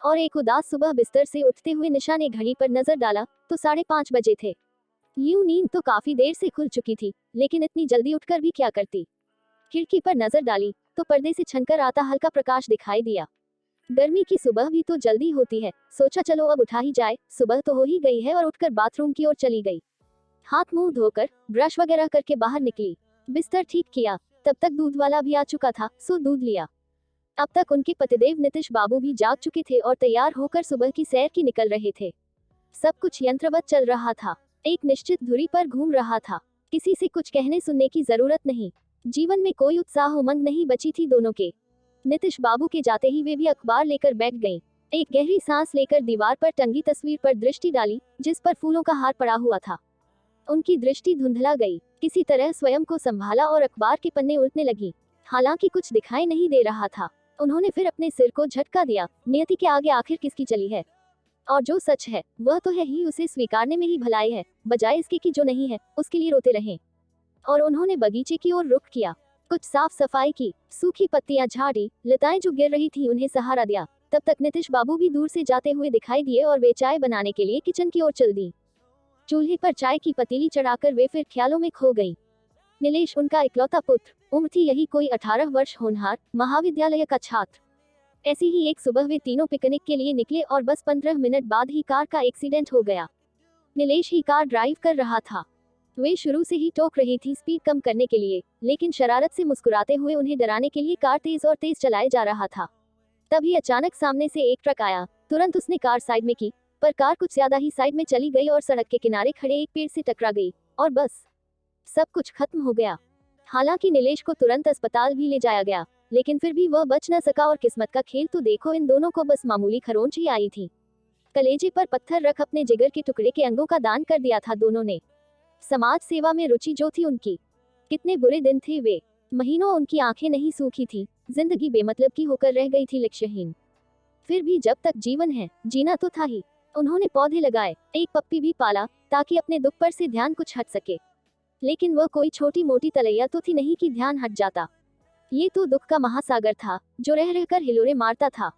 और एक उदास सुबह बिस्तर से उठते हुए निशा ने घड़ी पर नजर डाला तो 5:30 बजे थे। यूं नींद तो काफी देर से खुल चुकी थी, लेकिन इतनी जल्दी उठकर भी क्या करती। खिड़की पर नजर डाली तो पर्दे से छनकर आता हल्का प्रकाश दिखाई दिया। गर्मी की सुबह भी तो जल्दी होती है, सोचा चलो अब उठा ही जाए, सुबह तो हो ही गई है, और उठकर बाथरूम की ओर चली गई। हाथ मुंह धोकर ब्रश वगैरह करके बाहर निकली। बिस्तर ठीक किया, तब तक दूध वाला भी आ चुका था, सो दूध लिया। अब तक उनके पतिदेव नीतीश बाबू भी जाग चुके थे और तैयार होकर सुबह की सैर की निकल रहे थे। सब कुछ यंत्रवत चल रहा था, एक निश्चित धुरी पर घूम रहा था। किसी से कुछ कहने सुनने की जरूरत नहीं। जीवन में कोई उत्साह उमंग नहीं बची थी दोनों के। नीतीश बाबू के जाते ही वे भी अखबार लेकर बैठ गईं। एक गहरी सांस लेकर दीवार पर टंगी तस्वीर पर दृष्टि डाली, जिस पर फूलों का हार पड़ा हुआ था। उनकी दृष्टि धुंधला गई, किसी तरह स्वयं को संभाला और अखबार के पन्ने उल्टने लगी। हालांकि कुछ दिखाई नहीं दे रहा था। उन्होंने फिर अपने सिर को झटका दिया, नियति के आगे आखिर किसकी चली है। और जो सच है वह तो है ही, उसे स्वीकारने में ही भलाई है, बजाय इसके कि जो नहीं है उसके लिए रोते रहें। और उन्होंने बगीचे की ओर रुख किया, कुछ साफ सफाई की, सूखी पत्तियां झाड़ी, लताएं जो गिर रही थी उन्हें सहारा दिया। तब तक नीतीश बाबू भी दूर से जाते हुए दिखाई दिए और वे चाय बनाने के लिए किचन की ओर चल दी। चूल्हे पर चाय की पतीली चढ़ाकर वे फिर ख्यालों में खो गई। नीलेश उनका इकलौता पुत्र, उम्र थी यही कोई 18 वर्ष, होनहार, महाविद्यालय का छात्र। ऐसी ही एक सुबह वे तीनों पिकनिक के लिए निकले और बस 15 मिनट बाद ही कार का एक्सीडेंट हो गया। नीलेश ही कार ड्राइव कर रहा था। वे शुरू से ही टोक रही थी स्पीड कम करने के लिए, लेकिन शरारत से मुस्कुराते हुए उन्हें डराने के लिए कार तेज और तेज चलाए जा रहा था। तभी अचानक सामने से एक ट्रक आया। तुरंत उसने कार साइड में की, पर कार कुछ ज्यादा ही साइड में चली गई और सड़क के किनारे खड़े एक पेड़ से टकरा गई, और बस सब कुछ खत्म हो गया। हालांकि नीलेश को तुरंत अस्पताल भी ले जाया गया, लेकिन फिर भी वह बच न सका। और किस्मत का खेल तो देखो, इन दोनों को बस मामूली खरोंच ही आई थी। कलेजे पर पत्थर रख अपने जिगर के टुकड़े के अंगों का दान कर दिया था दोनों ने। समाज सेवा में रुचि जो थी उनकी। कितने बुरे दिन थे वे। महीनों उनकी आंखें नहीं सूखी थी, जिंदगी बेमतलब की होकर रह गई थी, लक्ष्यहीन। फिर भी जब तक जीवन है जीना तो था ही। उन्होंने पौधे लगाए, एक पप्पी भी पाला, ताकि अपने दुख पर से ध्यान कुछ हट सके। लेकिन वह कोई छोटी मोटी तलैया तो थी नहीं कि ध्यान हट जाता। ये तो दुख का महासागर था, जो रह रहकर हिलोरे मारता था।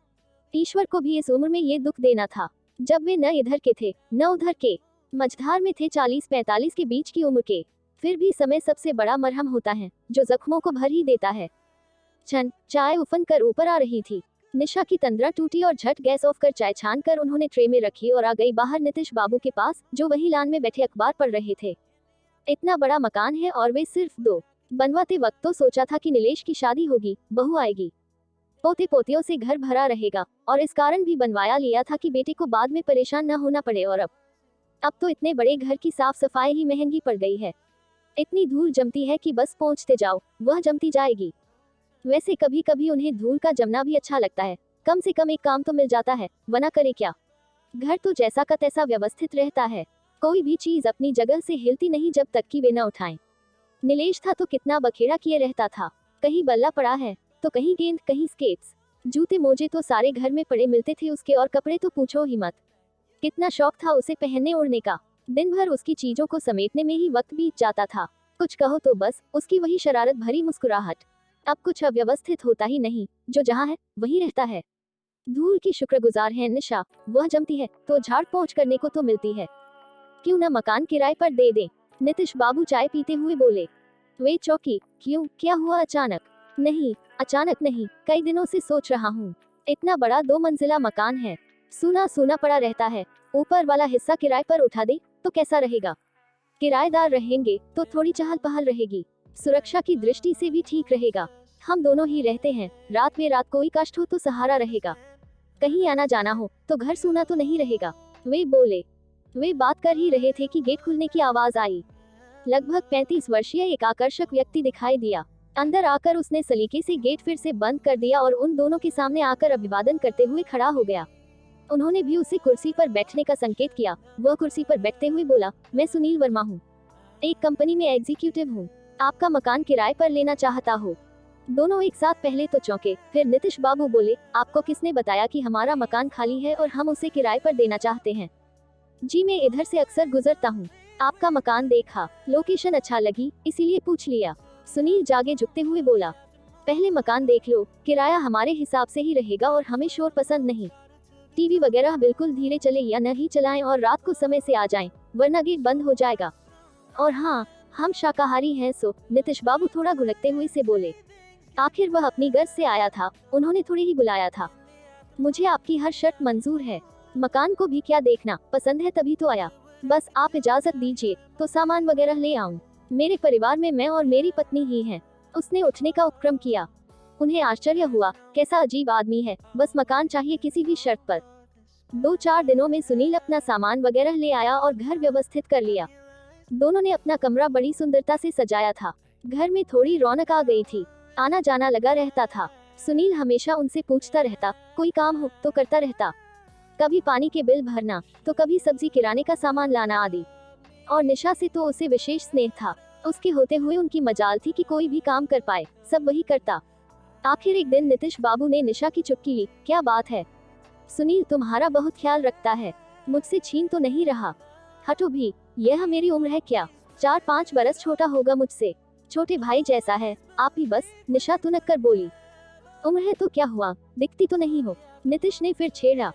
ईश्वर को भी इस उम्र में ये दुख देना था, जब वे न इधर के थे न उधर के, मझधार में थे, 40-45 के बीच की उम्र के। फिर भी समय सबसे बड़ा मरहम होता है, जो जख्मों को भर ही देता है। चाय उफन कर ऊपर आ रही थी। निशा की तंद्रा टूटी और झट गैस ऑफ कर चाय छान कर उन्होंने ट्रे में रखी और आ गई बाहर नीतीश बाबू के पास, जो वही लान में बैठे अखबार पढ़ रहे थे। इतना बड़ा मकान है और वे सिर्फ दो। बनवाते वक्त तो सोचा था कि नीलेश की शादी होगी, बहू आएगी, पोते पोतियों से घर भरा रहेगा, और इस कारण भी बनवाया लिया था कि बेटे को बाद में परेशान न होना पड़े। और अब तो इतने बड़े घर की साफ सफाई ही महंगी पड़ गई है। इतनी धूल जमती है कि बस पहुंचते जाओ, वह जमती जाएगी। वैसे कभी कभी उन्हें धूल का जमना भी अच्छा लगता है, कम से कम एक काम तो मिल जाता है, वरना करे क्या। घर तो जैसा का तैसा व्यवस्थित रहता है, कोई भी चीज अपनी जगह से हिलती नहीं जब तक कि वे न उठाएं। नीलेश था तो कितना बखेड़ा किए रहता था, कहीं बल्ला पड़ा है तो कहीं गेंद, कहीं स्केट्स, जूते मोजे तो सारे घर में पड़े मिलते थे उसके, और कपड़े तो पूछो ही मत। कितना शौक था उसे पहनने ओढ़ने का। दिन भर उसकी चीजों को समेटने में ही वक्त बीत जाता था। कुछ कहो तो बस उसकी वही शरारत भरी मुस्कुराहट। अब कुछ अव्यवस्थित होता ही नहीं, जो जहाँ है वही रहता है। धूल की शुक्रगुजार है निशा, वह जमती है तो झाड़ पोंछ करने को तो मिलती है, क्यों न मकान किराए पर दे दे। नीतीश बाबू चाय पीते हुए बोले। वे चौंकी, क्यों, क्या हुआ अचानक? नहीं, अचानक नहीं, कई दिनों से सोच रहा हूँ। इतना बड़ा 2 मंजिला मकान है, सूना सूना पड़ा रहता है, ऊपर वाला हिस्सा किराए पर उठा दे तो कैसा रहेगा? किराएदार रहेंगे तो थोड़ी चहल पहल रहेगी, सुरक्षा की दृष्टि से भी ठीक रहेगा। हम दोनों ही रहते हैं, रात में रात कोई कष्ट हो तो सहारा रहेगा, कहीं आना जाना हो तो घर सूना तो नहीं रहेगा। वे बोले। वे बात कर ही रहे थे कि गेट खुलने की आवाज आई। लगभग 35 वर्षीय एक आकर्षक व्यक्ति दिखाई दिया। अंदर आकर उसने सलीके से गेट फिर से बंद कर दिया और उन दोनों के सामने आकर अभिवादन करते हुए खड़ा हो गया। उन्होंने भी उसे कुर्सी पर बैठने का संकेत किया। वह कुर्सी पर बैठते हुए बोला, मैं सुनील वर्मा हूँ, एक कंपनी में एग्जीक्यूटिव हूँ, आपका मकान किराए पर लेना चाहता हो। दोनों एक साथ पहले तो चौंके, फिर नीतीश बाबू बोले, आपको किसने बताया कि हमारा मकान खाली है और हम उसे किराए पर देना चाहते हैं? जी मैं इधर से अक्सर गुजरता हूँ, आपका मकान देखा, लोकेशन अच्छा लगी, इसीलिए पूछ लिया। सुनील जागे झुकते हुए बोला, पहले मकान देख लो, किराया हमारे हिसाब से ही रहेगा और हमें शोर पसंद नहीं। टीवी वगैरह बिल्कुल धीरे चले या नहीं चलाएं और रात को समय से आ जाएं, वरना गेट बंद हो जाएगा। और हाँ, हम शाकाहारी हैं नितिश बाबू थोड़ा घुलकते हुए से बोले। आखिर वह अपनी गर्ज से आया था, उन्होंने थोड़ी ही बुलाया था। मुझे आपकी हर शर्त मंजूर है, मकान को भी क्या देखना, पसंद है तभी तो आया। बस आप इजाजत दीजिए तो सामान वगैरह ले आऊं। मेरे परिवार में मैं और मेरी पत्नी ही हैं। उसने उठने का उपक्रम किया। उन्हें आश्चर्य हुआ, कैसा अजीब आदमी है, बस मकान चाहिए किसी भी शर्त पर। 2-4 दिनों में सुनील अपना सामान वगैरह ले आया और घर व्यवस्थित कर लिया। दोनों ने अपना कमरा बड़ी सुंदरता से सजाया था। घर में थोड़ी रौनक आ गई थी, आना जाना लगा रहता था। सुनील हमेशा उनसे पूछता रहता, कोई काम हो तो करता रहता, कभी पानी के बिल भरना तो कभी सब्जी किराने का सामान लाना आदि। और निशा से तो उसे विशेष स्नेह था, उसके होते हुए उनकी मजाल थी कि कोई भी काम कर पाए, सब वही करता। आखिर एक दिन नितिश बाबू ने निशा की चुटकी ली, क्या बात है सुनील, तुम्हारा बहुत ख्याल रखता है, मुझसे छीन तो नहीं रहा। हटो भी, यह मेरी उम्र है क्या, 4-5 बरस छोटा होगा मुझसे, छोटे भाई जैसा है आप ही बस। निशा तुनक कर बोली। उम्र है तो क्या हुआ, दिखती तो नहीं हो। नितिश ने फिर छेड़ा,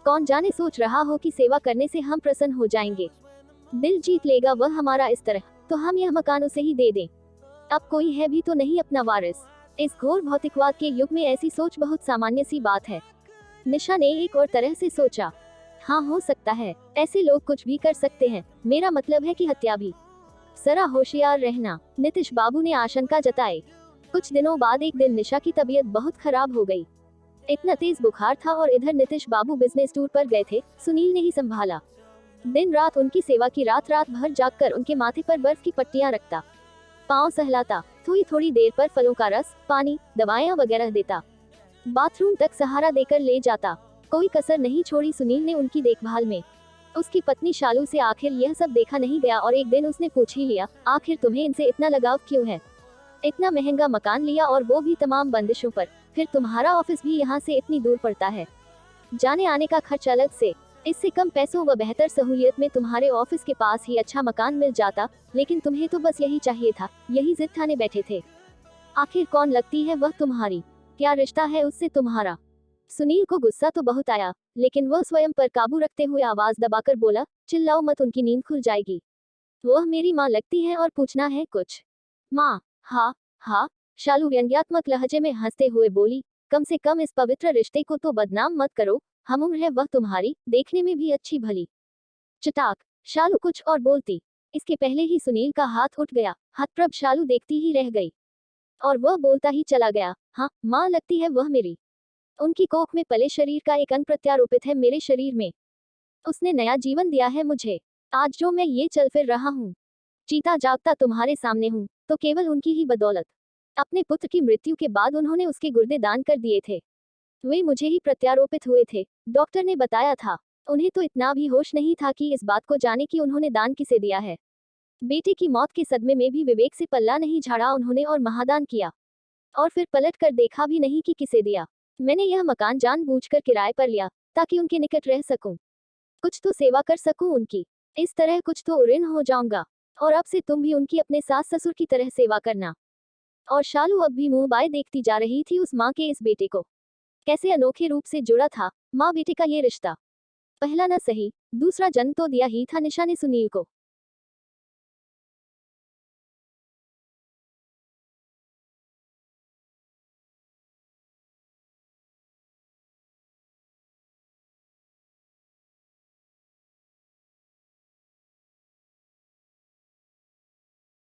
कौन जाने सोच रहा हो कि सेवा करने से हम प्रसन्न हो जाएंगे, दिल जीत लेगा वह हमारा इस तरह, तो हम यह मकान उसे ही दे दें। अब कोई है भी तो नहीं अपना वारिस। इस घोर भौतिकवाद के युग में ऐसी सोच बहुत सामान्य सी बात है। निशा ने एक और तरह से सोचा, हाँ हो सकता है, ऐसे लोग कुछ भी कर सकते हैं, मेरा मतलब है कि हत्या भी। जरा होशियार रहना, नितिश बाबू ने आशंका जताई। कुछ दिनों बाद एक दिन निशा की तबीयत बहुत खराब हो गई। इतना तेज बुखार था और इधर नितिश बाबू बिजनेस टूर पर गए थे, सुनील ने ही संभाला। दिन रात उनकी सेवा की, रात रात भर जागकर उनके माथे पर बर्फ की पट्टियां रखता, पाँव सहलाता, थोड़ी थोड़ी देर पर फलों का रस, पानी, दवाइयाँ वगैरह देता, बाथरूम तक सहारा देकर ले जाता, कोई कसर नहीं छोड़ी सुनील ने उनकी देखभाल में। उसकी पत्नी शालू से आखिर यह सब देखा नहीं गया और एक दिन उसने पूछ ही लिया, आखिर तुम्हें इनसे इतना लगाव क्यों है, इतना महंगा मकान लिया और वो भी तमाम बंदिशों पर, फिर तुम्हारा ऑफिस भी यहाँ से इतनी दूर पड़ता है, जाने आने का खर्च अलग से, इससे कम पैसों व बेहतर सहूलियत में तुम्हारे ऑफिस के पास ही अच्छा मकान मिल जाता, लेकिन तुम्हें तो बस यही चाहिए था, यही जिद ठाने बैठे थे। आखिर कौन लगती है वह तुम्हारी, क्या रिश्ता है उससे तुम्हारा। सुनील को गुस्सा तो बहुत आया, लेकिन वह स्वयं पर काबू रखते हुए आवाज दबाकर बोला, चिल्लाओ मत, उनकी नींद खुल जाएगी। वह मेरी माँ लगती है और पूछना है कुछ। माँ? हाँ हाँ, शालू व्यंग्यात्मक लहजे में हंसते हुए बोली, कम से कम इस पवित्र रिश्ते को तो बदनाम मत करो, हम उम्र है वह तुम्हारी, देखने में भी अच्छी भली। चटाक, शालू कुछ और बोलती, इसके पहले ही सुनील का हाथ उठ गया। हतप्रभ शालू देखती ही रह गई और वह बोलता ही चला गया, हाँ माँ लगती है वह मेरी, उनकी कोख में पले शरीर का एक अंग प्रत्यारोपित है मेरे शरीर में, उसने नया जीवन दिया है मुझे। आज जो मैं ये चल फिर रहा हूँ, जीता जागता तुम्हारे सामने हूँ, तो केवल उनकी ही बदौलत। अपने पुत्र की मृत्यु के बाद उन्होंने उसके गुर्दे दान कर दिए थे, वे मुझे ही प्रत्यारोपित हुए थे, डॉक्टर ने बताया था। उन्हें तो इतना भी होश नहीं था कि इस बात को जाने कि उन्होंने दान किसे दिया है। बेटे की मौत के सदमे में भी विवेक से पल्ला नहीं झाड़ा उन्होंने और महादान किया, और फिर पलट कर देखा भी नहीं कि किसे दिया। मैंने यह मकान जानबूझकर किराए पर लिया ताकि उनके निकट रह सकूं, कुछ तो सेवा कर सकूं उनकी, इस तरह कुछ तो ऋण हो जाऊंगा, और अब से तुम भी उनकी अपने सास ससुर की तरह सेवा करना। और शालू अब भी मुंह बाय देखती जा रही थी उस माँ के इस बेटे को, कैसे अनोखे रूप से जुड़ा था माँ बेटे का ये रिश्ता। पहला न सही, दूसरा जन्म तो दिया ही था निशा ने सुनील को।